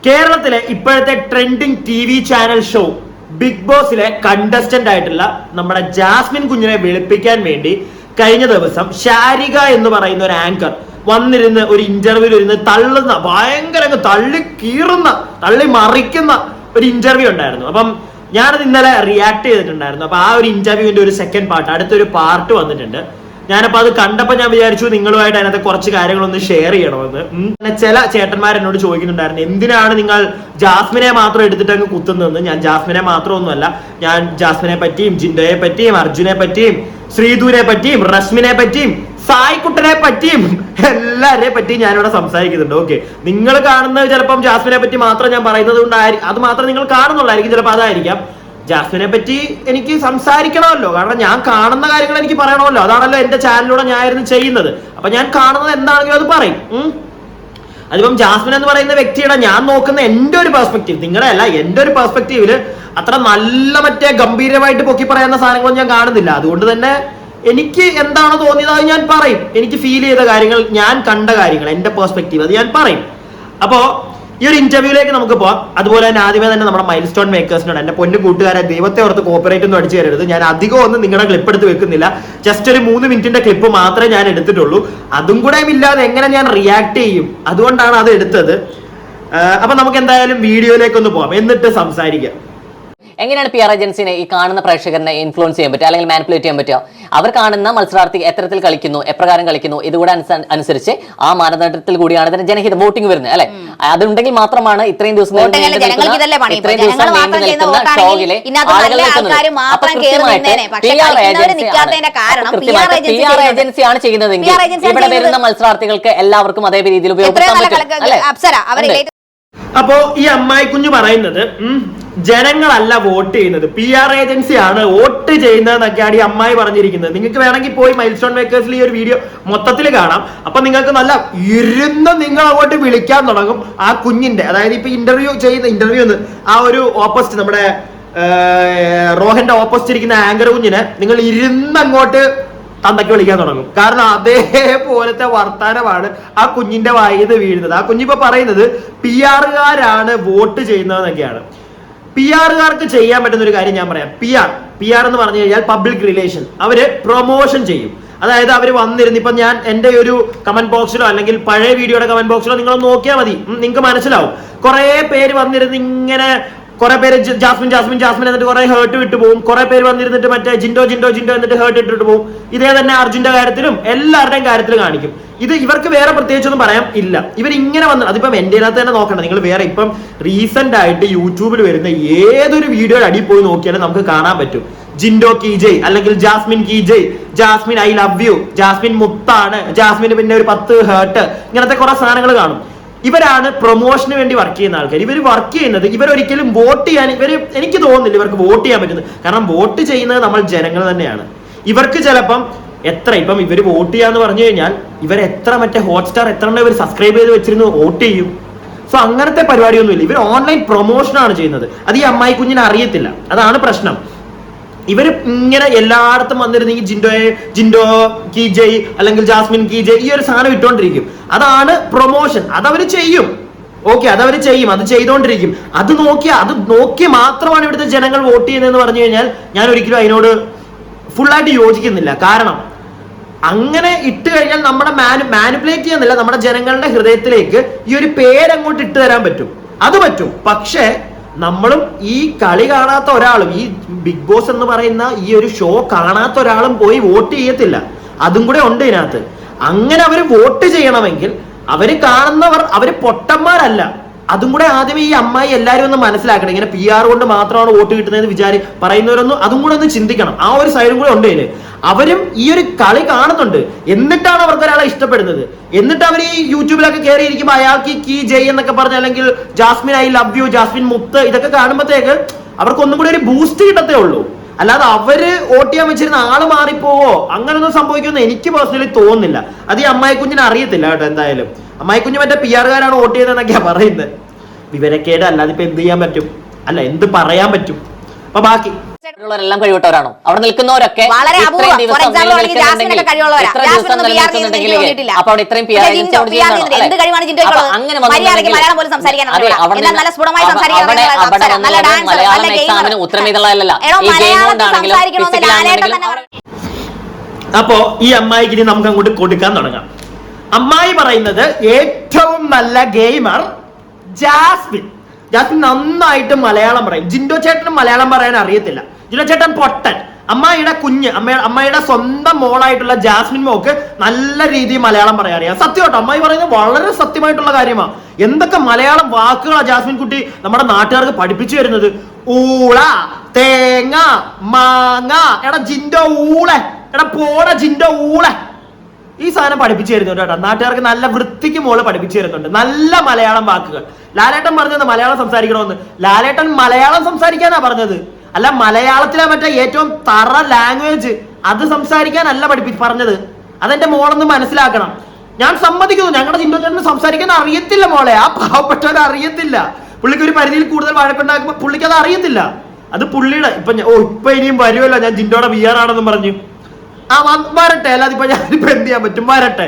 കേരളത്തിലെ ഇപ്പോഴത്തെ trending TV channel show big ബോസിലെ കണ്ടസ്റ്റന്റ് ആയിട്ടുള്ള നമ്മുടെ ജാസ്മിൻ കുഞ്ഞിനെ വെളുപ്പിക്കാൻ വേണ്ടി കഴിഞ്ഞ ദിവസം ഷാരിക എന്ന് പറയുന്ന ഒരു ആങ്കർ വന്നിരുന്ന് ഒരു ഇന്റർവ്യൂവിൽ ഇരുന്ന് തള്ളുന്ന ഭയങ്കര തള്ളി മറിക്കുന്ന ഒരു ഇന്റർവ്യൂ ഉണ്ടായിരുന്നു. അപ്പം ഞാനത് ഇന്നലെ റിയാക്ട് ചെയ്തിട്ടുണ്ടായിരുന്നു. അപ്പൊ ആ ഒരു ഇന്റർവ്യൂവിന്റെ ഒരു സെക്കൻഡ് പാർട്ട്, അടുത്തൊരു പാർട്ട് വന്നിട്ടുണ്ട്. ഞാനപ്പോ അത് കണ്ടപ്പോൾ ഞാൻ വിചാരിച്ചു നിങ്ങളുമായിട്ട് അതിനകത്ത് കുറച്ച് കാര്യങ്ങളൊന്ന് ഷെയർ ചെയ്യണമെന്ന്. ചില ചേട്ടന്മാർ എന്നോട് ചോദിക്കുന്നുണ്ടായിരുന്നു, എന്തിനാണ് നിങ്ങൾ ജാസ്മിനെ മാത്രം എടുത്തിട്ട് അങ്ങ് കുത്തുന്നതെന്ന്. ഞാൻ ജാസ്മിനെ മാത്രമൊന്നുമല്ല, ഞാൻ ജാസ്മിനെ പറ്റിയും ജിൻഡോയെ പറ്റിയും അർജുനെ പറ്റിയും ശ്രീധുവിനെ പറ്റിയും റസ്മിനെ പറ്റിയും സായിക്കുട്ടനെ പറ്റിയും എല്ലാവരെ പറ്റിയും ഞാനിവിടെ സംസാരിക്കുന്നുണ്ട്. ഓക്കെ, നിങ്ങൾ കാണുന്നത് ചിലപ്പം ജാസ്മിനെ പറ്റി മാത്രം ഞാൻ പറയുന്നത് കൊണ്ടായിരിക്കും, അത് മാത്രം നിങ്ങൾ കാണുന്നുള്ളായിരിക്കും, ചിലപ്പോൾ അതായിരിക്കാം. ജാസ്മിനെ പറ്റി എനിക്ക് സംസാരിക്കണമല്ലോ, കാരണം ഞാൻ കാണുന്ന കാര്യങ്ങൾ എനിക്ക് പറയണമല്ലോ. അതാണല്ലോ എന്റെ ചാനലിലൂടെ ഞാനായിരുന്നു ചെയ്യുന്നത്. അപ്പൊ ഞാൻ കാണുന്നത് എന്താണെങ്കിലും അത് പറയും. അതിപ്പം ജാസ്മിൻ എന്ന് പറയുന്ന വ്യക്തിയുടെ ഞാൻ നോക്കുന്ന എന്റെ ഒരു പെർസ്പെക്റ്റീവ്, നിങ്ങളുടെ അല്ല, എന്റെ ഒരു പെർസ്പെക്റ്റീവില് അത്ര നല്ല മറ്റേ ഗംഭീരമായിട്ട് പൊക്കി പറയുന്ന സാധനങ്ങളൊന്നും ഞാൻ കാണുന്നില്ല. അതുകൊണ്ട് തന്നെ എനിക്ക് എന്താണ് തോന്നിയത് അത് ഞാൻ പറയും. എനിക്ക് ഫീൽ ചെയ്ത കാര്യങ്ങൾ, ഞാൻ കണ്ട കാര്യങ്ങൾ, എന്റെ പെർസ്പെക്റ്റീവ്, അത് ഞാൻ പറയും. അപ്പോ ഈ ഒരു ഇന്റർവ്യൂയിലേക്ക് നമുക്ക് പോവാം. അതുപോലെ തന്നെ ആദ്യമേ തന്നെ നമ്മുടെ മൈൽ സ്റ്റോൺ മേക്കേഴ്സിനോട്, എന്റെ പൊന്നു കൂട്ടുകാരെ, ദൈവത്തെ ഓർത്ത് കോപ്പറേറ്റ് ഒന്നും അടിച്ചു തരരുത്. ഞാൻ അധികം ഒന്നും നിങ്ങളുടെ ക്ലിപ്പ് എടുത്ത് വെക്കുന്നില്ല. ജസ്റ്റ് ഒരു 3 മിനിറ്റിന്റെ ക്ലിപ്പ് മാത്രമേ ഞാൻ എടുത്തിട്ടുള്ളൂ. അതും കൂടെ ഇല്ലാതെ എങ്ങനെ ഞാൻ റിയാക്ട് ചെയ്യും, അതുകൊണ്ടാണ് അത് എടുത്തത്. അപ്പൊ നമുക്ക് എന്തായാലും വീഡിയോയിലേക്ക് ഒന്ന് പോവാം, എന്നിട്ട് സംസാരിക്കാം. എങ്ങനെയാണ് PR ഏജൻസിനെ ഈ കാണുന്ന പ്രേക്ഷകരെ ഇൻഫ്ലുവൻസ് ചെയ്യാൻ പറ്റുക, അല്ലെങ്കിൽ മാനിപ്പുലേറ്റ് ചെയ്യാൻ പറ്റുക? അവർ കാണുന്ന മത്സരാർത്ഥി എത്തരത്തിൽ കളിക്കുന്നു, എപ്രകാരം കളിക്കുന്നു, ഇതുകൂടെ അനുസരിച്ച് ആ മാനദണ്ഡത്തിൽ കൂടിയാണ് ഇതിന് ജനഹിത വോട്ടിംഗ് വരുന്നത്, അല്ലെ? അതുണ്ടെങ്കിൽ മാത്രമാണ് ഇത്രയും ദിവസം ഷോയിലെ PR ഏജൻസിയാണ് ചെയ്യുന്നതെങ്കിൽ ഇവിടെ വരുന്ന മത്സരാർത്ഥികൾക്ക് എല്ലാവർക്കും അതേ രീതിയിൽ ഉപയോഗിക്കാൻ പറ്റും. അപ്പോ ഈ അമ്മായി കുഞ്ഞു പറയുന്നത് ജനങ്ങളല്ല വോട്ട് ചെയ്യുന്നത്, PR ഏജൻസിയാണ് വോട്ട് ചെയ്യുന്നതെന്നൊക്കെയാണ് ഈ അമ്മായി പറഞ്ഞിരിക്കുന്നത്. നിങ്ങൾക്ക് വേണമെങ്കിൽ പോയി മൈൽ സ്റ്റോൺ മേക്കേഴ്സിൽ ഈ ഒരു വീഡിയോ മൊത്തത്തിൽ കാണാം. അപ്പൊ നിങ്ങൾക്ക് നല്ല ഇരുന്ന് നിങ്ങൾ അങ്ങോട്ട് വിളിക്കാൻ തുടങ്ങും ആ കുഞ്ഞിന്റെ, അതായത് ഇപ്പൊ ഇന്റർവ്യൂ ആ ഒരു ഓപ്പോസിറ്റ്, നമ്മുടെ റോഹന്റെ ഓപ്പോസിറ്റ് ഇരിക്കുന്ന ആങ്കർ കുഞ്ഞിനെ നിങ്ങൾ ഇരുന്നങ്ങോട്ട് തന്തയ്ക്ക് വിളിക്കാൻ തുടങ്ങും. കാരണം അതേപോലത്തെ വർത്താനമാണ് ആ കുഞ്ഞിന്റെ വായിന്ന് വീഴുന്നത്. ആ കുഞ്ഞിപ്പോ പറയുന്നത് PR-കാരാണ് വോട്ട് ചെയ്യുന്നതെന്നൊക്കെയാണ്. PR-കാർക്ക് ചെയ്യാൻ പറ്റുന്ന ഒരു കാര്യം ഞാൻ പറയാം. PR എന്ന് പറഞ്ഞു കഴിഞ്ഞാൽ പബ്ലിക് റിലേഷൻ. അവര് പ്രൊമോഷൻ ചെയ്യും. അതായത് അവർ വന്നിരുന്ന്, ഇപ്പൊ ഞാൻ എന്റെ ഒരു കമന്റ് ബോക്സിലോ അല്ലെങ്കിൽ പഴയ വീഡിയോയുടെ കമന്റ് ബോക്സിലോ നിങ്ങൾ നോക്കിയാൽ മതി, നിങ്ങൾക്ക് മനസ്സിലാവും. കുറെ പേര് വന്നിരുന്ന് ഇങ്ങനെ, കുറെ പേര് ജാസ്മിൻ എന്നിട്ട് കുറെ ഹേർട്ട് വിട്ടു പോകും. കുറെ പേര് വന്നിരുന്നിട്ട് മറ്റേ ജിൻഡോ എന്നിട്ട് ഹേർട്ട് ഇട്ടിട്ട് പോകും. ഇതേ തന്നെ അർജുന്റെ കാര്യത്തിലും എല്ലാവരുടെയും കാര്യത്തിൽ കാണിക്കും. ഇത് ഇവർക്ക് വേറെ പ്രത്യേകിച്ചൊന്നും പറയാൻ ഇല്ല. ഇവരിങ്ങനെ വന്ന്, അതിപ്പം എന്റെ അതിനകത്ത് തന്നെ നോക്കണം. നിങ്ങൾ വേറെ ഇപ്പം റീസെന്റ് ആയിട്ട് യൂട്യൂബിൽ വരുന്ന ഏതൊരു വീഡിയോയുടെ അടിയിൽ പോയി നോക്കിയാലും നമുക്ക് കാണാൻ പറ്റും ജിൻഡോ കീ ജയ്, അല്ലെങ്കിൽ ജാസ്മിൻ കീ ജയ്, Jasmin I love you, Jasmin മുത്താണ്, ജാസ്മിന് പിന്നെ ഒരു 10 ഹേർട്ട്, ഇങ്ങനത്തെ കുറെ സാധനങ്ങൾ കാണും. ഇവരാണ് പ്രൊമോഷന് വേണ്ടി വർക്ക് ചെയ്യുന്ന ആൾക്കാർ. ഇവർ വർക്ക് ചെയ്യുന്നത്, ഇവരൊരിക്കലും വോട്ട് ചെയ്യാൻ എനിക്ക് തോന്നുന്നില്ല ഇവർക്ക് വോട്ട് ചെയ്യാൻ പറ്റുന്നത്. കാരണം വോട്ട് ചെയ്യുന്നത് നമ്മൾ ജനങ്ങൾ തന്നെയാണ്. ഇവർക്ക് ചിലപ്പം ഇപ്പം ഇവർ വോട്ട് ചെയ്യാന്ന് പറഞ്ഞു കഴിഞ്ഞാൽ ഇവരെത്ര മറ്റേ ഹോട്ട്സ്റ്റാർ എത്ര ഇവർ സബ്സ്ക്രൈബ് ചെയ്ത് വെച്ചിരുന്നു വോട്ട് ചെയ്യും. സോ അങ്ങനത്തെ പരിപാടിയൊന്നുമില്ല. ഇവർ ഓൺലൈൻ പ്രൊമോഷനാണ് ചെയ്യുന്നത്. അത് ഈ അമ്മായി കുഞ്ഞിനെ അറിയത്തില്ല, അതാണ് പ്രശ്നം. ഇവര് ഇങ്ങനെ എല്ലായിടത്തും വന്നിരുന്ന ഈ ജിൻഡോ കീ ജയ് അല്ലെങ്കിൽ ജാസ്മിൻ കീ ജയ് ഈ ഒരു സാധനം ഇട്ടോണ്ടിരിക്കും. അതാണ് പ്രൊമോഷൻ. അതവര് ചെയ്യും. ഓക്കെ, അതവര് ചെയ്യും, അത് ചെയ്തോണ്ടിരിക്കും. അത് നോക്കി മാത്രമാണ് ഇവിടുത്തെ ജനങ്ങൾ വോട്ട് ചെയ്യുന്നതെന്ന് പറഞ്ഞു കഴിഞ്ഞാൽ ഞാൻ ഒരിക്കലും അതിനോട് ഫുള്ളായിട്ട് യോജിക്കുന്നില്ല. കാരണം അങ്ങനെ ഇട്ട് കഴിഞ്ഞാൽ നമ്മുടെ മാനിപ്പുലേറ്റ് ചെയ്യുന്നില്ല, നമ്മുടെ ജനങ്ങളുടെ ഹൃദയത്തിലേക്ക് ഈ ഒരു പേരങ്ങോട്ട് ഇട്ട് തരാൻ പറ്റും. അത് പറ്റും. പക്ഷേ നമ്മളും ഈ കളി കാണാത്ത ഒരാളും, ഈ ബിഗ് ബോസ് എന്ന് പറയുന്ന ഈ ഒരു ഷോ കാണാത്ത ഒരാളും പോയി വോട്ട് ചെയ്യത്തില്ല. അതും കൂടെ ഉണ്ട് ഇതിനകത്ത്. അങ്ങനെ അവര് വോട്ട് ചെയ്യണമെങ്കിൽ അവര് കാണുന്നവർ അവര് പൊട്ടന്മാരല്ല. അതും കൂടെ ആദ്യമേ ഈ അമ്മായി എല്ലാവരും ഒന്ന് മനസ്സിലാക്കണം. ഇങ്ങനെ PR കൊണ്ട് മാത്രമാണ് വോട്ട് കിട്ടുന്നതെന്ന് പറയുന്നവരൊന്നും അതും കൂടെ ഒന്ന് ചിന്തിക്കണം. ആ ഒരു സൈഡും കൂടെ ഉണ്ട് ഇതിന്. അവരും ഈ ഒരു കളി കാണുന്നുണ്ട്, എന്നിട്ടാണ് അവർക്ക് ഒരാളെ ഇഷ്ടപ്പെടുന്നത്. എന്നിട്ട് അവർ ഈ യൂട്യൂബിലൊക്കെ കയറിയിരിക്കുമ്പോൾ അയാൾക്ക് കീ ജയ് എന്നൊക്കെ പറഞ്ഞ, അല്ലെങ്കിൽ Jasmine I love you, Jasmine മുത്ത്, ഇതൊക്കെ കാണുമ്പോഴത്തേക്ക് അവർക്ക് ഒന്നും കൂടി ഒരു ബൂസ്റ്റ് കിട്ടത്തേ ഉള്ളൂ. അല്ലാതെ അവര് വോട്ട് ചെയ്യാൻ വെച്ചിരുന്ന ആള് മാറിപ്പോവോ അങ്ങനൊന്നും സംഭവിക്കുമെന്ന് എനിക്ക് പേഴ്സണലി തോന്നുന്നില്ല. അത് ഈ അമ്മായി കുഞ്ഞിനെ അറിയത്തില്ല കേട്ടോ. എന്തായാലും അമ്മായി കുഞ്ഞ് മറ്റേ PR-കാരാണ് വോട്ട് ചെയ്തതെന്നൊക്കെയാ പറയുന്നത്. വിവരക്കേട്, അല്ലാതെ ഇപ്പൊ എന്ത് ചെയ്യാൻ പറ്റും, അല്ല എന്ത് പറയാൻ പറ്റും. അപ്പൊ ബാക്കി എല്ലാം കഴിവിട്ടവരാണോ അവിടെ നിൽക്കുന്നവരൊക്കെ? വളരെ അപൂർവം. ഫോർ എക്സാമ്പിൾ ആണെങ്കിൽ ജാസ്മിനൊക്കെ കഴിവുള്ളവരാ. ജാസ്മിനൊന്നും PR ചെയ്തിട്ടുണ്ടെങ്കിൽ തോന്നിയിട്ടില്ല. അപ്പൊ അവിടെ ഇത്രയും PR എന്ത് കഴിവാണ് ജിൻഡോയ്ക്കുള്ളത്? മര്യാദയ്ക്ക് മലയാളം പോലും സംസാരിക്കാൻ എന്നാൽ നല്ല സ്ഫുടമായി സംസാരിക്കാൻ നല്ല ഡാൻസർ, നല്ല ഗെയിമർ. ഉത്തരം ഇതല്ല. അപ്പോ ഈ അമ്മായിക്ക് ഇനി നമുക്ക് അങ്ങോട്ട് കൊടുക്കാൻ തുടങ്ങാം. അമ്മായി പറയുന്നത് ഏറ്റവും നല്ല ഗെയിമർ ജാസ്മിൻ. ജാസ്മിൻ നന്നായിട്ട് മലയാളം പറയും. ജിൻഡോ ചേട്ടനും മലയാളം പറയാൻ അറിയത്തില്ല. ജിൻഡോ ചേട്ടൻ പൊട്ടൻ. അമ്മായിയുടെ കുഞ്ഞ് അമ്മയുടെ സ്വന്തം മോളായിട്ടുള്ള ജാസ്മിൻ മോക്ക് നല്ല രീതിയിൽ മലയാളം പറയാൻ അറിയാം. സത്യം കേട്ടോ, അമ്മായി പറയുന്നത് വളരെ സത്യമായിട്ടുള്ള കാര്യമാണ്. എന്തൊക്കെ മലയാളം വാക്കുകളാണ് ജാസ്മിൻ കുട്ടി നമ്മുടെ നാട്ടുകാർക്ക് പഠിപ്പിച്ചു വരുന്നത്. ഊള, തേങ്ങ, മാങ്ങ, എടാ ജിൻഡോ ഊള, എടാ പോട ജിൻഡോ ഊള, ഈ സാധനം പഠിപ്പിച്ചു തരുന്നുണ്ട് കേട്ടോ. നാട്ടുകാർക്ക് നല്ല വൃത്തിക്ക് മോള് പഠിപ്പിച്ചു തരുന്നുണ്ട് നല്ല മലയാളം വാക്കുകൾ. ലാലേട്ടൻ പറഞ്ഞത് മലയാളം സംസാരിക്കണമെന്ന്. ലാലേട്ടൻ മലയാളം സംസാരിക്കാനാ പറഞ്ഞത്, അല്ല മലയാളത്തിലെ മറ്റേ ഏറ്റവും തറ ലാംഗ്വേജ് അത് സംസാരിക്കാനല്ല പറഞ്ഞത്. അതെന്റെ മോളൊന്ന് മനസ്സിലാക്കണം. ഞാൻ സമ്മതിക്കുന്നു, ഞങ്ങളുടെ ജിൻഡോ ചേട്ടന് സംസാരിക്കാൻ അറിയത്തില്ല മോളെ. ആ പാവപ്പെട്ടവരെ അറിയത്തില്ല. പുള്ളിക്ക് ഒരു പരിധിയിൽ കൂടുതൽ വഴക്കുണ്ടാക്കുമ്പോൾ പുള്ളിക്ക് അത് അറിയത്തില്ല. അത് പുള്ളിയുടെ ഇപ്പൊ ഇനിയും വരുമല്ലോ ഞാൻ ജിൻഡോയുടെ VR ആണെന്നും പറഞ്ഞു. വരട്ടെ, അല്ലാതെ ഇപ്പൊ ഞാനിപ്പോ എന്ത് ചെയ്യാൻ പറ്റും? വരട്ടെ.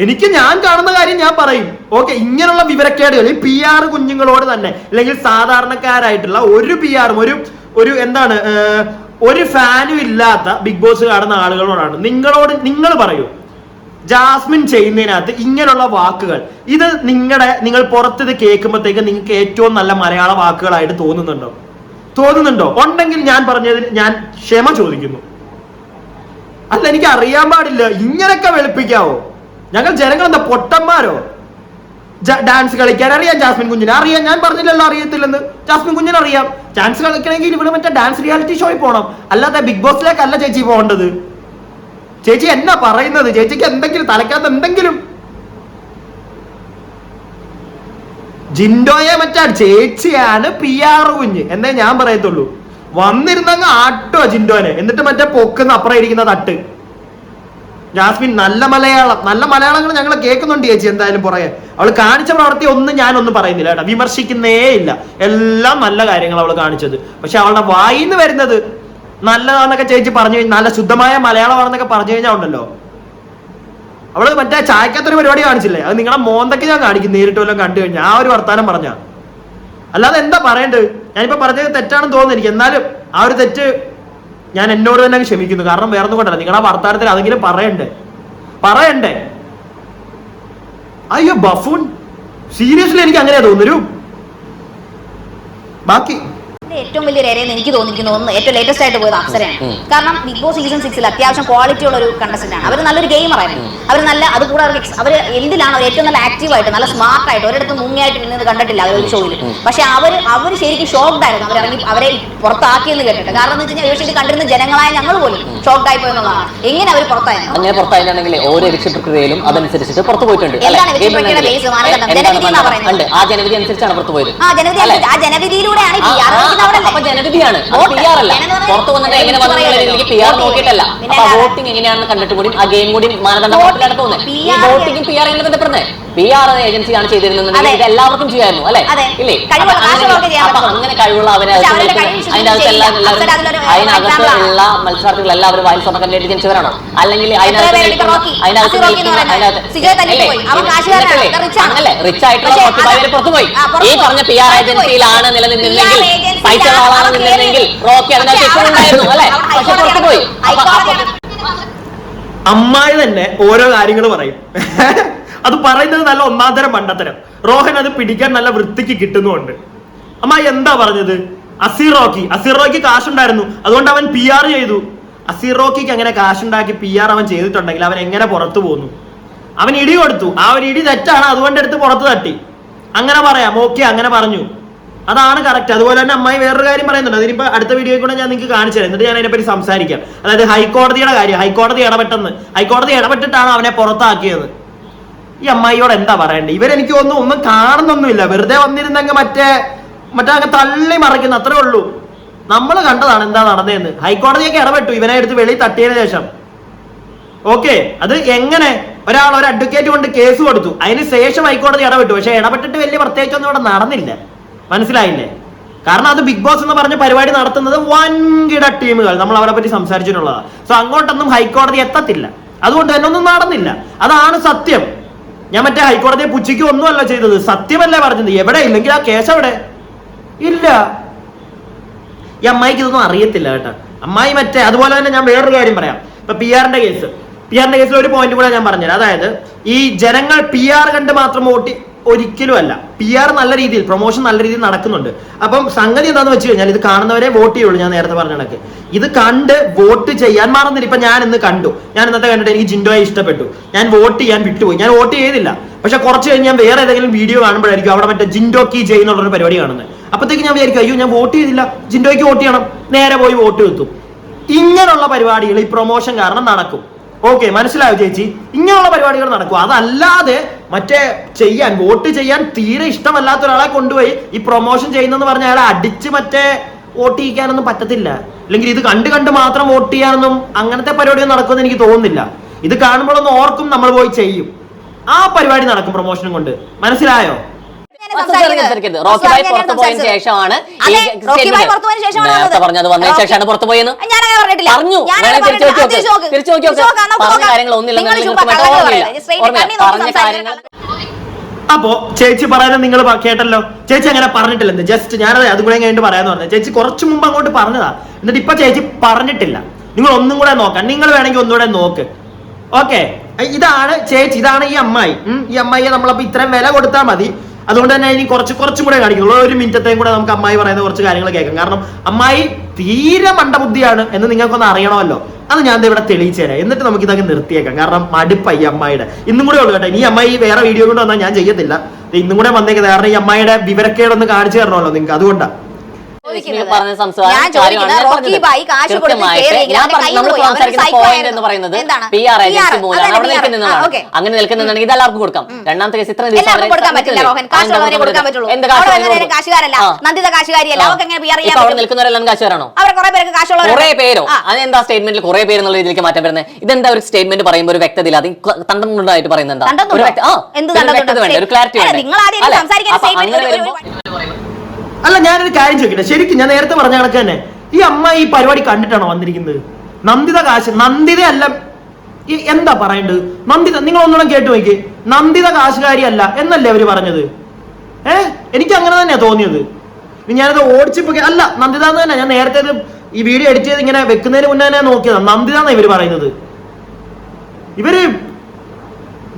എനിക്ക് ഞാൻ കാണുന്ന കാര്യം ഞാൻ പറയും. ഓക്കെ, ഇങ്ങനെയുള്ള വിവരക്കേടുകൾ ഈ PR കുഞ്ഞുങ്ങളോട് തന്നെ, അല്ലെങ്കിൽ സാധാരണക്കാരായിട്ടുള്ള ഒരു PR-ഉം ഒരു എന്താണ് ഒരു ഫാനും ഇല്ലാത്ത ബിഗ് ബോസ് കാണുന്ന ആളുകളോടാണ് നിങ്ങൾ പറയൂ, ജാസ്മിൻ ചെയ്യുന്നതിനകത്ത് ഇങ്ങനെയുള്ള വാക്കുകൾ ഇത് നിങ്ങൾ പുറത്തിത് കേൾക്കുമ്പോഴത്തേക്ക് നിങ്ങൾക്ക് ഏറ്റവും നല്ല മലയാള വാക്കുകളായിട്ട് തോന്നുന്നുണ്ടോ? ഉണ്ടെങ്കിൽ ഞാൻ പറഞ്ഞതിന് ഞാൻ ക്ഷമ ചോദിക്കുന്നു. അല്ല, എനിക്ക് അറിയാൻ പാടില്ല. ഇങ്ങനൊക്കെ വെളുപ്പിക്കാവോ? ഞങ്ങൾ ജനങ്ങൾ എന്താ പൊട്ടന്മാരോ? ഡാൻസ് കളിക്കാൻ അറിയാം ജാസ്മിൻ കുഞ്ഞിനെ, അറിയാം. ഞാൻ പറഞ്ഞില്ലല്ലോ അറിയത്തില്ലെന്ന്. ജാസ്മിൻ കുഞ്ഞിനെ അറിയാം. ഡാൻസ് കളിക്കണമെങ്കിൽ ഇവിടെ മറ്റേ ഡാൻസ് റിയാലിറ്റി ഷോയിൽ പോകണം, അല്ലാതെ ബിഗ് ബോസിലേക്കല്ല ചേച്ചി പോകേണ്ടത്. ചേച്ചി എന്നാ പറയുന്നത്? ചേച്ചിക്ക് എന്തെങ്കിലും തലക്കകത്ത് എന്തെങ്കിലും ജിൻഡോയെ ചേച്ചിയാണ് PR കുഞ്ഞ് എന്നേ ഞാൻ പറയത്തുള്ളൂ. വന്നിരുന്നങ്ങ് ആട്ടോ ജിൻഡോനെ, എന്നിട്ട് മറ്റേ പൊക്കുന്ന അപ്പുറം ഇരിക്കുന്ന തട്ട്. ജാസ്മിൻ നല്ല മലയാളങ്ങൾ ഞങ്ങൾ കേൾക്കുന്നുണ്ട് ചേച്ചി. എന്തായാലും പുറകെ അവൾ കാണിച്ച പ്രവൃത്തി ഞാനൊന്നും പറയുന്നില്ല കേട്ടോ, വിമർശിക്കുന്നേ ഇല്ല. എല്ലാം നല്ല കാര്യങ്ങൾ അവൾ കാണിച്ചത്. പക്ഷെ അവളുടെ വായിന്ന് വരുന്നത് നല്ലതാണെന്നൊക്കെ ചേച്ചി പറഞ്ഞു കഴിഞ്ഞാൽ, നല്ല ശുദ്ധമായ മലയാളമാണെന്നൊക്കെ പറഞ്ഞു കഴിഞ്ഞാൽ ഉണ്ടല്ലോ, അവള് മറ്റേ ചായക്കത്തൊരു പരിപാടി കാണിച്ചില്ലേ, അത് നിങ്ങളെ മോന്തൊക്കെ ഞാൻ കാണിക്കും നേരിട്ട് വല്ലതും കണ്ടു കഴിഞ്ഞാൽ. ആ ഒരു വർത്താനം പറഞ്ഞ അല്ലാതെ എന്താ പറയേണ്ടത്? ഞാനിപ്പോ പറഞ്ഞത് തെറ്റാണെന്ന് തോന്നുന്നു എനിക്ക്. എന്നാലും ആ ഒരു തെറ്റ് ഞാൻ എന്നോട് തന്നെ ക്ഷമിക്കുന്നു. കാരണം വേറെ ഒന്നും കൊണ്ടല്ല, നിങ്ങളുടെ ആ വർത്താനത്തിൽ അതെങ്കിലും പറയണ്ടേ. അയ്യോ ബഫൂൺ, സീരിയസ്ലി എനിക്ക് അങ്ങനെയാ തോന്നുന്നു. ബാക്കി ഏറ്റവും വലിയൊരു ഏരിയ എനിക്ക് തോന്നിയിരിക്കുന്ന ഒന്ന് ഏറ്റവും ലേറ്റസ്റ്റ് ആയിട്ട് പോയത് അപ്സരയാണ്. കാരണം ബിഗ് ബോസ് സീസൺ 6 അത്യാവശ്യം ക്വാളിറ്റി ഉള്ള ഒരു കണ്ടസ്റ്റന്റ് ആണ്. അവർ നല്ലൊരു ഗെയിമർ ആയിരുന്നു. അവർ നല്ല അതുകൂടാതെ അവർ എന്തിലാണ് അവർ ഏറ്റവും നല്ല ആക്റ്റീവായിട്ട് നല്ല സ്മാർട്ട് ആയിട്ട് ഒരിടത്ത് മുങ്ങിയായിട്ട് നിന്നത് കണ്ടിട്ടില്ല അവരൊരു ഷോയിൽ. പക്ഷെ അവർ ശരിക്കും ഷോക്ക്ഡ് ആയിരുന്നു അവരെ പുറത്താക്കിയെന്ന് കേട്ടിട്ട്. കാരണം എന്ന് വെച്ച് കഴിഞ്ഞാൽ ഇത് കണ്ടിരുന്ന ജനങ്ങളായ ഞങ്ങൾ പോലും ഷോക്ക്ഡ് ആയി പോയെന്നുള്ളതാണ്. എങ്ങനെ അവർ പുറത്തായെങ്കിൽ ഓരോ രക്ഷ പ്രക്രിയയിലും അതനുസരിച്ചിട്ട് പുറത്തു പോയിട്ടുണ്ട്. എന്താണ് രക്ഷപ്രക്രിയയുടെ ബേസ് മാനദണ്ഡം? ജനവിധി എന്നാ പറയുന്നത്. ആ ജനവിധി അനുസരിച്ചാണ് പുറത്തു പോയത്. ആ ജനവിധിയിലൂടെയാണ് ജനവിധിയാണ്, PR അല്ല. പുറത്തു വന്നിട്ട് എങ്ങനെ വന്നിട്ടുണ്ടെങ്കിൽ PR നോക്കിയിട്ടല്ല. അപ്പൊ വോട്ടിംഗ് എങ്ങനെയാണെന്ന് കണ്ടിട്ട് കൂടി ആ ഗെയിം കൂടി മാനദണ്ഡത്തിലാണ് തോന്നുന്നത്. ഈ വോട്ടിംഗ് PR എങ്ങനെ ബന്ധപ്പെടുന്നത്? PR ഏജൻസിയാണ് ചെയ്തിരുന്നത്. ഇത് എല്ലാവർക്കും ചെയ്യായിരുന്നു അല്ലെ? ഇല്ലേ? അപ്പൊ അങ്ങനെ കഴിവുള്ള അതിനകത്ത് എല്ലാ മത്സരാർത്ഥികൾ എല്ലാവരും വായിൽ സ്വർണ്ണം കണ്ടിട്ട് ജനിച്ചവരാണോ? അല്ലെങ്കിൽ റിച്ച് ആയിട്ടുള്ള പുറത്തുപോയി ഈ പറഞ്ഞ PR ഏജൻസിയിലാണ് നിലനിന്നിരുന്നെങ്കിൽ, പൈസ ആളാണ് നിന്നിരുന്നെങ്കിൽ റോക്കി അതിനകത്ത് അല്ലെ? പക്ഷെ പുറത്തുപോയി. അമ്മായി തന്നെ ഓരോ കാര്യങ്ങൾ പറയും. അത് പറയുന്നത് നല്ല ഒന്നാന്തരം മണ്ടത്തരം. റോഹൻ അത് പിടിക്കാൻ നല്ല വൃത്തിക്ക് കിട്ടുന്നുണ്ട്. അമ്മായി എന്താ പറഞ്ഞത്? അസീർ റോക്കി കാശുണ്ടായിരുന്നു, അതുകൊണ്ട് അവൻ PR ചെയ്തു. അസീർ റോക്കിക്ക് അങ്ങനെ കാശുണ്ടാക്കി PR അവൻ ചെയ്തിട്ടുണ്ടെങ്കിൽ അവൻ എങ്ങനെ പുറത്തു പോന്നു? അവൻ ഇടി കൊടുത്തു, ആ ഒരു ഇടി തെറ്റാണ്, അതുകൊണ്ട് എടുത്ത് പുറത്ത് തട്ടി. അങ്ങനെ പറയാം, ഓക്കെ, അങ്ങനെ പറഞ്ഞു, അതാണ് കറക്റ്റ്. അതുപോലെ തന്നെ അമ്മായി വേറൊരു കാര്യം പറയുന്നുണ്ട്. അതിനിപ്പോ അടുത്ത വീഡിയോയിൽ കൂടെ ഞാൻ നിങ്ങൾക്ക് കാണിച്ചു തരാം, എന്നിട്ട് ഞാൻ അതിനെപ്പറ്റി സംസാരിക്കാം. അതായത് ഹൈക്കോടതിയുടെ കാര്യം. ഹൈക്കോടതി ഇടപെട്ടിട്ടാണ് അവനെ പുറത്താക്കിയത്. ഈ അമ്മായിയോട് എന്താ പറയണ്ടേ? ഇവരെനിക്ക് ഒന്നും കാണുന്നൊന്നുമില്ല, വെറുതെ വന്നിരുന്നെങ്കിൽ മറ്റേ അങ്ങ് തള്ളി മറിക്കുന്ന അത്രേ ഉള്ളൂ. നമ്മൾ കണ്ടതാണ് എന്താ നടന്നതെന്ന്. ഹൈക്കോടതിയൊക്കെ ഇടപെട്ടു ഇവനെ എടുത്ത് വെളി തട്ടിയതിനു ശേഷം. ഓക്കെ, അത് എങ്ങനെ ഒരു അഡ്വക്കേറ്റ് കൊണ്ട് കേസ് കൊടുത്തു, അതിന് ശേഷം ഹൈക്കോടതി ഇടപെട്ടു. പക്ഷെ ഇടപെട്ടിട്ട് വലിയ പ്രത്യേകിച്ചൊന്നും ഇവിടെ നടന്നില്ല. മനസ്സിലായില്ലേ? കാരണം അത് ബിഗ് ബോസ് എന്ന് പറഞ്ഞ പരിപാടി നടത്തുന്നത് വൻകിട ടീമുകൾ, നമ്മൾ അവരെ പറ്റി സംസാരിച്ചിട്ടുള്ളതാണ്. സോ അങ്ങോട്ടൊന്നും ഹൈക്കോടതി എത്തത്തില്ല, അതുകൊണ്ട് തന്നെ ഒന്നും നടന്നില്ല. അതാണ് സത്യം. ഞാൻ മറ്റേ ഹൈക്കോടതിയെ പുച്ഛിക്ക് ഒന്നുമല്ല ചെയ്തത്, സത്യമല്ലേ പറഞ്ഞത്. എവിടെ ഇല്ലെങ്കിൽ ആ കേസ് എവിടെ ഇല്ല. ഈ അമ്മായിക്ക് ഇതൊന്നും അറിയത്തില്ല കേട്ടോ. അമ്മായി മറ്റേ അതുപോലെ തന്നെ ഞാൻ വേറൊരു കാര്യം പറയാം. ഇപ്പൊ പി ആറിന്റെ കേസിൽ ഒരു പോയിന്റ് കൂടെ ഞാൻ പറഞ്ഞുതരാം. അതായത് ഈ ജനങ്ങൾ പി ആർ കണ്ട് മാത്രം വോട്ട് ഒരിക്കലും അല്ല. പി ആർ നല്ല രീതിയിൽ പ്രൊമോഷൻ നല്ല രീതിയിൽ നടക്കുന്നുണ്ട്. അപ്പം സംഗതി എന്താന്ന് വെച്ച് കഴിഞ്ഞാൽ ഇത് കാണുന്നവരെ വോട്ട് ചെയ്യുള്ളൂ. ഞാൻ നേരത്തെ പറഞ്ഞ കണക്ക് ഇത് കണ്ട് വോട്ട് ചെയ്യാൻ മാറുന്നില്ല. ഇപ്പൊ ഞാൻ ഇന്ന് കണ്ടു, ഞാൻ ഇന്നത്തെ കണ്ടിട്ട് എനിക്ക് ജിൻഡോയെ ഇഷ്ടപ്പെട്ടു, ഞാൻ വോട്ട് ചെയ്യാൻ വിട്ടുപോയി, ഞാൻ വോട്ട് ചെയ്തില്ല. പക്ഷെ കുറച്ച് കഴിഞ്ഞ് ഞാൻ വേറെ ഏതെങ്കിലും വീഡിയോ കാണുമ്പോഴായിരിക്കും അവിടെ മറ്റേ ജിൻഡോ കി ജയ് എന്നുള്ളൊരു പരിപാടി കാണുന്നത്. അപ്പത്തേക്ക് ഞാൻ വിചാരിക്കും അയ്യോ ഞാൻ വോട്ട് ചെയ്തില്ല, ജിൻഡോയ്ക്ക് വോട്ട് ചെയ്യണം, നേരെ പോയി വോട്ട് വെക്കും. ഇങ്ങനെയുള്ള പരിപാടികൾ ഈ പ്രൊമോഷൻ കാരണം നടക്കും. ഓക്കെ, മനസ്സിലായോ ചേച്ചി? ഇങ്ങനെയുള്ള പരിപാടികൾ നടക്കും. അതല്ലാതെ മറ്റേ വോട്ട് ചെയ്യാൻ തീരെ ഇഷ്ടമല്ലാത്ത ഒരാളെ കൊണ്ടുപോയി ഈ പ്രൊമോഷൻ ചെയ്യുന്നെന്ന് പറഞ്ഞാൽ അയാളെ അടിച്ച് മറ്റേ വോട്ട് ചെയ്യിക്കാനൊന്നും പറ്റത്തില്ല. അല്ലെങ്കിൽ ഇത് കണ്ട് മാത്രം വോട്ട് ചെയ്യാനൊന്നും അങ്ങനത്തെ പരിപാടിയൊന്നും നടക്കുമെന്ന് എനിക്ക് തോന്നുന്നില്ല. ഇത് കാണുമ്പോഴൊന്നും ഓർക്കും, നമ്മൾ പോയി ചെയ്യും. ആ പരിപാടി നടക്കും പ്രൊമോഷനും കൊണ്ട്. മനസ്സിലായോ? റോക്കി ഭായ് പുറത്തു പോയതിനു ശേഷമാണ് പറഞ്ഞത്, വന്നതിന് ശേഷമാണ് പുറത്തു പോയെന്ന് പറഞ്ഞു. തിരിച്ചു നോക്കി പറഞ്ഞ കാര്യങ്ങൾ ഒന്നില്ലെന്ന് പറഞ്ഞ കാര്യങ്ങൾ. അപ്പോ ചേച്ചി പറയാനും നിങ്ങൾ കേട്ടല്ലോ. ചേച്ചി അങ്ങനെ പറഞ്ഞിട്ടില്ല. ജസ്റ്റ് ഞാനത് അതും കൂടെ കഴിഞ്ഞിട്ട് പറയാന്ന് പറഞ്ഞു. ചേച്ചി കുറച്ചു മുമ്പ് അങ്ങോട്ട് പറഞ്ഞതാ, എന്നിട്ട് ഇപ്പൊ ചേച്ചി പറഞ്ഞിട്ടില്ല. നിങ്ങൾ ഒന്നും കൂടെ നോക്കാം, നിങ്ങൾ വേണമെങ്കിൽ ഒന്നുകൂടെ നോക്ക്. ഓക്കെ, ഇതാണ് ചേച്ചി, ഇതാണ് ഈ അമ്മായി. ഈ അമ്മായിയെ നമ്മളപ്പോ ഇത്രയും വില കൊടുത്താൽ മതി. അതുകൊണ്ട് തന്നെ ഇനി കുറച്ചും കൂടെ കാണിക്കുള്ളൂ. ഒരു മിനിറ്റത്തെയും കൂടെ നമുക്ക് അമ്മായി പറയുന്ന കുറച്ച് കാര്യങ്ങൾ കേൾക്കാം. കാരണം അമ്മായി തീരെ മണ്ടബുദ്ധിയാണ് എന്ന് നിങ്ങൾക്കൊന്ന് അറിയണമല്ലോ. അത് ഞാൻ ഇവിടെ തെളിയിച്ചു തരാം. എന്നിട്ട് നമുക്ക് ഇതൊക്കെ നിർത്തിയേക്കാം. കാരണം മടുപ്പായി ഈ അമ്മായിയുടെ. ഇന്നും കൂടെ ഉള്ളു കേട്ടോ. ഈ അമ്മായി വേറെ വീഡിയോ കൊണ്ട് വന്നാൽ ഞാൻ ചെയ്യത്തില്ല. ഇന്നും കൂടെ വന്നേക്കുന്നത്. കാരണം ഈ അമ്മായിയുടെ വിവരക്കേടൊന്ന് കാണിച്ചു തരണമല്ലോ നിങ്ങൾക്ക്. അതുകൊണ്ടാ അങ്ങനെ നിൽക്കുന്നുണ്ടെങ്കിൽ ഇതെല്ലാവർക്കും കൊടുക്കാം. രണ്ടാമത്തെ കേസ് ഇത്ര ദിവസം അവിടെ നിൽക്കുന്നവരെല്ലാം കാശുകാരാണോ? കുറെ പേരോ? അതെന്താ സ്റ്റേറ്റ്മെന്റിൽ കുറെ പേര് എന്നുള്ള രീതിയിലേക്ക് മാറ്റം വരുന്നത്? ഇതെന്താ ഒരു സ്റ്റേറ്റ്മെന്റ് പറയുമ്പോൾ ഒരു വ്യക്തത അത് തണ്ടമുണ്ടായിട്ട് പറയുന്നത് എന്താ? ഒരു ക്ലാരിറ്റി അല്ല, ഞാനൊരു കാര്യം ചോദിക്കട്ടെ. ശരിക്കും ഞാൻ നേരത്തെ പറഞ്ഞ കണക്ക് തന്നെ ഈ അമ്മ ഈ പരിപാടി കണ്ടിട്ടാണോ വന്നിരിക്കുന്നത്? നന്ദിത അല്ല, എന്താ പറയേണ്ടത്? നന്ദിത, നിങ്ങൾ ഒന്നുകൂടെ കേട്ടു നോക്കി. നന്ദിത കാശുകാരി അല്ല എന്നല്ലേ അവര് പറഞ്ഞത്? എനിക്ക് അങ്ങനെ തന്നെയാ തോന്നിയത്. ഞാനത് ഓടിച്ചിപ്പോ അല്ല, നന്ദിത എന്ന് തന്നെ. ഞാൻ നേരത്തെ ഈ വീഡിയോ എഡിറ്റ് ചെയ്ത് ഇങ്ങനെ വെക്കുന്നതിന് മുന്നേ തന്നെ നോക്കിയതാ. നന്ദിത എന്നാ ഇവര് പറയുന്നത്. ഇവര്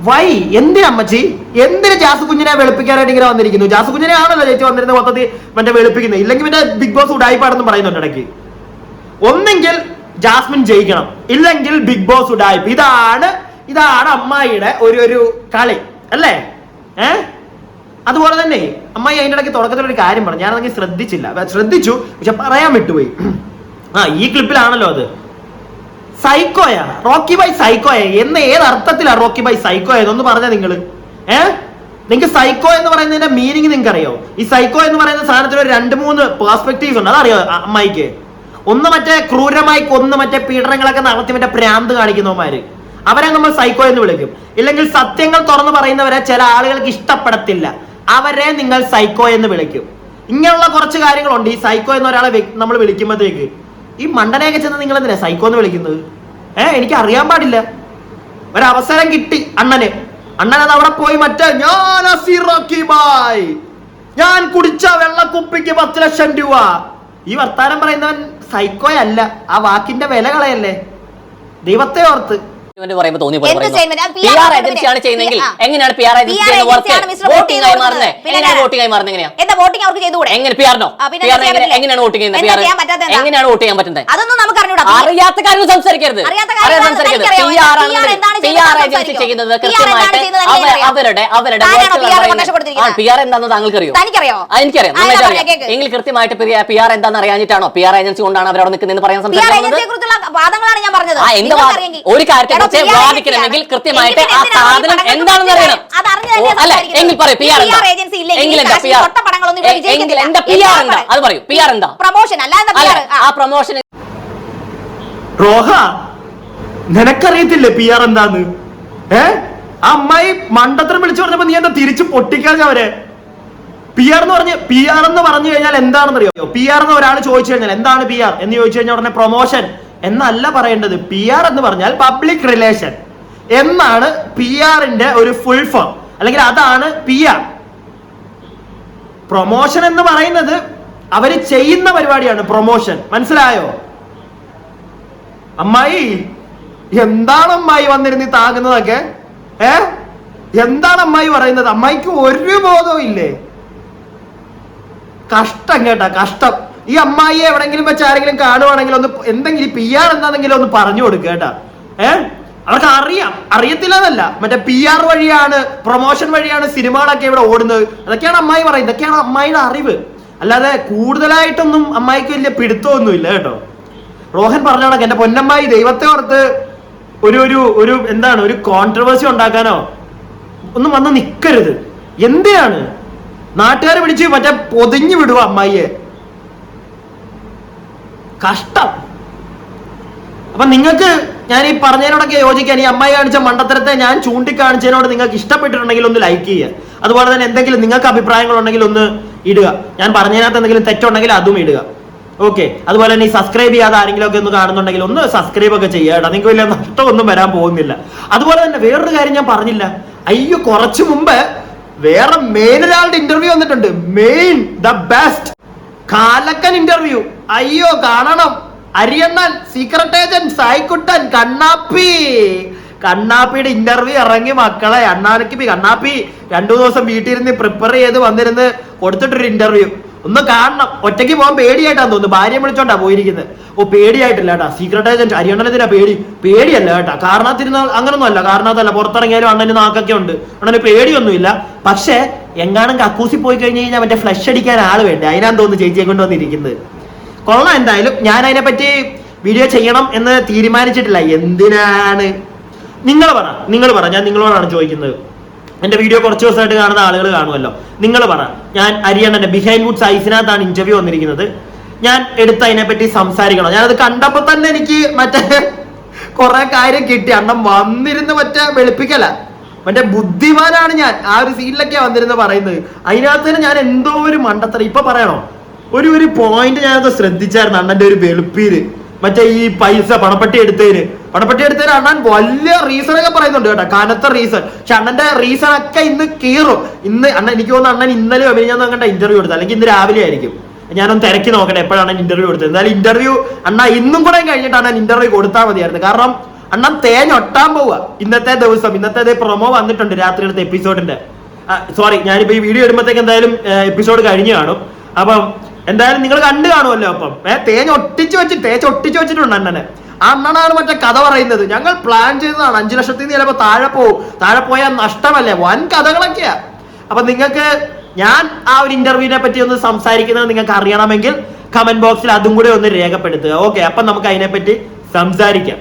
വൈ എന്തിനാ അമ്മച്ചി, എന്തിന് ജാസ് കുഞ്ഞിനെ വെളുപ്പിക്കാനായിട്ട് ഇങ്ങനെ വന്നിരിക്കുന്നു? ജാസ് കുഞ്ഞിനെ ആണല്ലോ ചേച്ചി വന്നിരുന്ന മൊത്തത്തിൽ മറ്റേ വെളുപ്പിക്കുന്നത്. ഇല്ലെങ്കിൽ പിന്നെ ബിഗ് ബോസ് ഉടായിപ്പാടെന്ന് പറയുന്നുണ്ട് ഇടയ്ക്ക്. ഒന്നെങ്കിൽ ജാസ്മിൻ ജയിക്കണം, ഇല്ലെങ്കിൽ ബിഗ് ബോസ് ഉടായിപ്പ്. ഇതാണ് അമ്മായിയുടെ ഒരു കളി അല്ലേ? അതുപോലെ തന്നെ അമ്മായി അതിൻ്റെ ഇടയ്ക്ക് തുടക്കത്തിൽ ഒരു കാര്യം പറഞ്ഞു. ഞാനതെങ്കിൽ ശ്രദ്ധിച്ചു, പക്ഷെ പറയാൻ വിട്ടുപോയി. ഈ ക്ലിപ്പിലാണല്ലോ അത്. സൈക്കോയാ റോക്കി ബൈ സൈക്കോയ എന്ന് ഏത് അർത്ഥത്തിലാണ് റോക്കി ബൈ സൈക്കോയ എന്നൊന്ന് പറഞ്ഞാൽ നിങ്ങള്? നിങ്ങൾക്ക് സൈക്കോ എന്ന് പറയുന്നതിന്റെ മീനിങ് നിങ്ങൾക്ക് അറിയോ? ഈ സൈക്കോ എന്ന് പറയുന്ന സാധനത്തിന് ഒരു 2-3 പെർസ്പെക്ടീവ്സ് ഉണ്ട്. അതറിയോ അമ്മായിക്ക്? ഒന്ന് മറ്റേ ക്രൂരമായി കൊന്ന് മറ്റേ പീഡനങ്ങളൊക്കെ നടത്തി മറ്റേ പ്രാന്ത് കാണിക്കുന്നവന്മാര്, അവരെ നമ്മൾ സൈക്കോ എന്ന് വിളിക്കും. ഇല്ലെങ്കിൽ സത്യങ്ങൾ തുറന്നു പറയുന്നവരെ ചില ആളുകൾക്ക് ഇഷ്ടപ്പെടത്തില്ല, അവരെ നിങ്ങൾ സൈക്കോ എന്ന് വിളിക്കും. ഇങ്ങനെയുള്ള കുറച്ച് കാര്യങ്ങളുണ്ട്. ഈ സൈക്കോ എന്ന ഒരാളെ നമ്മൾ വിളിക്കുമ്പോഴത്തേക്ക് ഈ മണ്ടനെയൊക്കെ ചെന്ന് നിങ്ങൾ എന്തിനാ സൈക്കോ എന്ന് വിളിക്കുന്നത്? എനിക്ക് അറിയാൻ പാടില്ല. ഒരവസരം കിട്ടി അണ്ണന്. അണ്ണൻ അത് അവിടെ പോയി മറ്റേ ഞാൻ കുടിച്ച വെള്ളക്കുപ്പിക്ക് 10 ലക്ഷം രൂപ, ഈ വർത്താനം പറയുന്നവൻ സൈക്കോയല്ല. ആ വാക്കിന്റെ വില കളയല്ലേ? ദൈവത്തെ ഓർത്ത് പറയുമ്പോൾ തോന്നി PR ഏജൻസിയാണ് ചെയ്യുന്നതെങ്കിൽ എങ്ങനെയാണ് PR ഏജൻസി വോട്ടിംഗ് ആയി മാറുന്നത്? എങ്ങനെയാണ് വോട്ടിംഗ് ആയി മാറുന്നത്? എങ്ങനെ പിആറിനോ എങ്ങനെയാണ് വോട്ടിംഗ് ചെയ്യുന്നത്? എങ്ങനെയാണ് വോട്ട് ചെയ്യാൻ പറ്റുന്നത്? അറിയാത്ത കാര്യങ്ങൾ സംസാരിക്കരുത്. PR ഏജൻസി ചെയ്യുന്നത് കൃത്യമായിട്ട് അവരുടെ PR എന്താണെന്ന് താങ്കൾക്ക് അറിയോ? എനിക്കറിയാം, എങ്കിൽ കൃത്യമായിട്ട് PR എന്താണെന്ന് അറിയാഞ്ഞിട്ടാണോ PR ഏജൻസി കൊണ്ടാണ് അവരവിടെ നിൽക്കുന്നതെന്ന് പറയാൻ സംസാരിക്കുന്നത്? ഒരു കാര്യത്തെ വാദിക്കണമെങ്കിൽ കൃത്യമായിട്ട് ആ സാധനം എന്താണെന്ന് അറിയണം. അല്ല എങ്കിൽ പറയൂ PR എന്താ? എങ്കിൽ എന്താ PR എന്താ? അത് പറയൂ. PR എന്താ? ആ പ്രൊമോഷൻ. റോഹ, നിനക്കറിയത്തില്ലേ PR എന്താന്ന്? ആ അമ്മായി മണ്ടത്തരം വിളിച്ചു പറഞ്ഞപ്പോ നീ എന്താ തിരിച്ചു പൊട്ടിക്കാഞ്ഞവരെ? PR എന്ന് പറഞ്ഞു കഴിഞ്ഞാൽ എന്താണെന്ന് അറിയോ? PR എന്ന് ഒരാൾ ചോദിച്ചു കഴിഞ്ഞാൽ എന്താണ് PR എന്ന് ചോദിച്ചു കഴിഞ്ഞാൽ ഉടനെ പ്രൊമോഷൻ എന്നല്ല പറയേണ്ടത്. PR എന്ന് പറഞ്ഞാൽ പബ്ലിക് റിലേഷൻ എന്നാണ് PR-ന്റെ ഒരു ഫുൾ ഫോം, അല്ലെങ്കിൽ അതാണ് PR. പ്രൊമോഷൻ എന്ന് പറയുന്നത് അവര് ചെയ്യുന്ന പരിപാടിയാണ് പ്രൊമോഷൻ. മനസ്സിലായോ? അമ്മായി എന്താണ് അമ്മായി വന്നിരുന്ന് താങ്ങുന്നതൊക്കെ? എന്താണ് അമ്മായി പറയുന്നത്? അമ്മായിക്ക് ഒരു ബോധവും ഇല്ലേ? കഷ്ടം കേട്ടാ, കഷ്ടം. ഈ അമ്മായിയെ എവിടെങ്കിലും വെച്ച് ആരെങ്കിലും കാണുവാണെങ്കിൽ ഒന്ന് എന്തെങ്കിലും PR എന്താണെങ്കിലും ഒന്ന് പറഞ്ഞു കൊടുക്കുക കേട്ടാ. അവർക്ക് അറിയത്തില്ല എന്നല്ല, മറ്റേ PR വഴിയാണ്, പ്രൊമോഷൻ വഴിയാണ് സിനിമകളൊക്കെ ഇവിടെ ഓടുന്നത്. അതൊക്കെയാണ് അമ്മായി പറയുന്നത്, ഇതൊക്കെയാണ് അമ്മായിയുടെ അറിവ്. അല്ലാതെ കൂടുതലായിട്ടൊന്നും അമ്മായിക്ക് വലിയ പിടുത്തമൊന്നുമില്ല കേട്ടോ. റോഹൻ പറഞ്ഞ കണക്ക് എന്റെ പൊന്നമ്മായി ദൈവത്തെ ഓർത്ത് ഒരു എന്താണ് ഒരു കോൺട്രവേഴ്സി ഉണ്ടാക്കാനോ ഒന്നും വന്ന് നിക്കരുത്. എന്തിനാണ് നാട്ടുകാർ പിടിച്ച് മറ്റേ പൊതിഞ്ഞു വിടുക അമ്മായിയെ? കഷ്ടം. അപ്പൊ നിങ്ങൾക്ക് ഞാൻ ഈ പറഞ്ഞതിനോടൊക്കെ യോജിക്കാൻ, ഈ അമ്മായി കാണിച്ച മണ്ടത്തരത്തെ ഞാൻ ചൂണ്ടിക്കാണിച്ചതിനോട് നിങ്ങൾക്ക് ഇഷ്ടപ്പെട്ടിട്ടുണ്ടെങ്കിൽ ഒന്ന് ലൈക്ക് ചെയ്യുക. അതുപോലെ തന്നെ എന്തെങ്കിലും നിങ്ങൾക്ക് അഭിപ്രായങ്ങൾ ഉണ്ടെങ്കിൽ ഒന്ന് ഇടുക. ഞാൻ പറഞ്ഞതിനകത്ത് എന്തെങ്കിലും തെറ്റുണ്ടെങ്കിൽ അതും ഇടുക. ഓക്കെ. അതുപോലെ തന്നെ ഈ സബ്സ്ക്രൈബ് ചെയ്യാതെ ആരെങ്കിലും ഒക്കെ ഒന്ന് കാണുന്നുണ്ടെങ്കിൽ ഒന്ന് സബ്സ്ക്രൈബ് ഒക്കെ ചെയ്യുക കേട്ടോ. നിങ്ങൾക്ക് വലിയ നഷ്ടമൊന്നും വരാൻ പോകുന്നില്ല. അതുപോലെ തന്നെ വേറൊരു കാര്യം ഞാൻ പറഞ്ഞില്ല. അയ്യോ, കുറച്ചു മുമ്പ് വേറെ മെയിൻ ഒരാളുടെ ഇന്റർവ്യൂ വന്നിട്ടുണ്ട്. മെയിൻ ദ ബെസ്റ്റ് കാലക്കൻ ഇന്റർവ്യൂ. അയ്യോ കാണണം. അരിയണ്ണൻ, സീക്രട്ട് ഏജന്റ്, സായിക്കുട്ടൻ, കണ്ണാപ്പിയുടെ ഇന്റർവ്യൂ ഇറങ്ങി മക്കളെ. കണ്ണാപ്പി 2 ദിവസം വീട്ടിൽ ഇരുന്ന് പ്രിപ്പയർ ചെയ്ത് വന്നിരുന്ന് കൊടുത്തിട്ടൊരു ഇന്റർവ്യൂ. ഒന്ന് കാണണം. ഒറ്റയ്ക്ക് പോകാൻ പേടിയായിട്ടാന്ന് തോന്നുന്നു. ഭാര്യ വിളിച്ചോണ്ടാ പോയിരിക്കുന്നത്. പേടിയായിട്ടില്ല കേട്ടാ. സീക്രട്ട് ഏജന്റ് അരിയണ്ണനെതിരാ പേടിയല്ല കേട്ടാ. കാരണത്തിരുന്നാൽ അങ്ങനൊന്നും അല്ല. കാരണത്തല്ല, പുറത്തിറങ്ങിയാലും അണ്ണന് നാക്കൊക്കെ ഉണ്ട്. അണ്ണന് പേടിയൊന്നുമില്ല. പക്ഷെ എങ്ങാനും കക്കൂസി പോയി കഴിഞ്ഞ് കഴിഞ്ഞാൽ മറ്റേ ഫ്ലഷ് അടിക്കാൻ ആള് വേണ്ടേ? അതിനാന്ന് തോന്നുന്നു ചേച്ചിയെ കൊണ്ടുവന്നിരിക്കുന്നത്. കൊള്ളാം. എന്തായാലും ഞാൻ അതിനെപ്പറ്റി വീഡിയോ ചെയ്യണം എന്ന് തീരുമാനിച്ചിട്ടില്ല. എന്തിനാണ്? നിങ്ങൾ പറ. ഞാൻ നിങ്ങളോടാണ് ചോദിക്കുന്നത്. എന്റെ വീഡിയോ കുറച്ച് ദിവസമായിട്ട് കാണുന്ന ആളുകൾ കാണുമല്ലോ. നിങ്ങൾ പറ. ഞാൻ അരിയണ്ണന്റെ ബിഹൈൻഡ് വുഡ്സ് ഐസിനകത്താണ് ഇന്റർവ്യൂ വന്നിരിക്കുന്നത്. ഞാൻ എടുത്ത് അതിനെപ്പറ്റി സംസാരിക്കണം. ഞാനത് കണ്ടപ്പോ തന്നെ എനിക്ക് മറ്റേ കുറെ കാര്യം കിട്ടി. അണ്ണം വന്നിരുന്ന് മറ്റേ വെളുപ്പിക്കല, മറ്റേ ബുദ്ധിമാനാണ് ഞാൻ. ആ ഒരു സീനിലൊക്കെയാ വന്നിരുന്ന് പറയുന്നത്. അതിനകത്ത് തന്നെ ഞാൻ എന്തോ ഒരു മണ്ടത്തരം ഇപ്പൊ പറയണോ? ഒരു പോയിന്റ് ഞാനത് ശ്രദ്ധിച്ചായിരുന്നു. അണ്ണന്റെ ഒരു വെളുപ്പീര്, മറ്റേ ഈ പൈസ പണപ്പെട്ടി എടുത്തതിന് അണ്ണൻ വലിയ റീസൺ ഒക്കെ പറയുന്നുണ്ട് കേട്ടോ. കനത്ത റീസൺ. പക്ഷെ അണ്ണന്റെ റീസൺ ഒക്കെ ഇന്ന് കീറും. ഇന്ന് അണ്ണൻ, എനിക്ക് തോന്നുന്നു അണ്ണൻ ഇന്നലെ ഞാൻ കണ്ട ഇന്റർവ്യൂ എടുത്തത്, അല്ലെങ്കിൽ ഇന്ന് രാവിലെ ആയിരിക്കും. ഞാനൊന്ന് തിരക്കി നോക്കട്ടെ എപ്പോഴാണ് ഇന്റർവ്യൂ കൊടുത്തത്. എന്തായാലും ഇന്റർവ്യൂ അണ്ണ ഇന്നും കൂടെ കഴിഞ്ഞിട്ട് അണ്ണൻ ഇന്റർവ്യൂ കൊടുത്താൽ മതിയായിരുന്നു. കാരണം അണ്ണൻ തേഞ്ഞൊട്ടാൻ പോവുക ഇന്നത്തെ പ്രൊമോ വന്നിട്ടുണ്ട് രാത്രിയിലത്തെ എപ്പിസോഡിന്റെ. സോറി, ഞാനിപ്പോ ഈ വീഡിയോ ഇടുമ്പോഴത്തേക്ക് എന്തായാലും എപ്പിസോഡ് കഴിഞ്ഞു കാണും. അപ്പം എന്തായാലും നിങ്ങൾ കണ്ടു കാണുമല്ലോ. അപ്പം തേച്ചൊട്ടിച്ച് വെച്ചിട്ടുണ്ട് അണ്ണനെ. ആ അണ്ണനാണ് മറ്റേ കഥ പറയുന്നത്. ഞങ്ങൾ പ്ലാൻ ചെയ്തതാണ്, 5 ലക്ഷത്തിൽ നിന്ന് ചിലപ്പോൾ താഴെ പോയാൽ നഷ്ടമല്ലേ, വൻ കഥകളൊക്കെയാ. അപ്പൊ നിങ്ങൾക്ക് ഞാൻ ആ ഒരു ഇന്റർവ്യൂവിനെ പറ്റി ഒന്ന് സംസാരിക്കുന്നത് നിങ്ങൾക്ക് അറിയണമെങ്കിൽ കമന്റ് ബോക്സിൽ അതും കൂടെ ഒന്ന് രേഖപ്പെടുത്തുക. ഓക്കെ, അപ്പൊ നമുക്ക് അതിനെപ്പറ്റി സംസാരിക്കാം.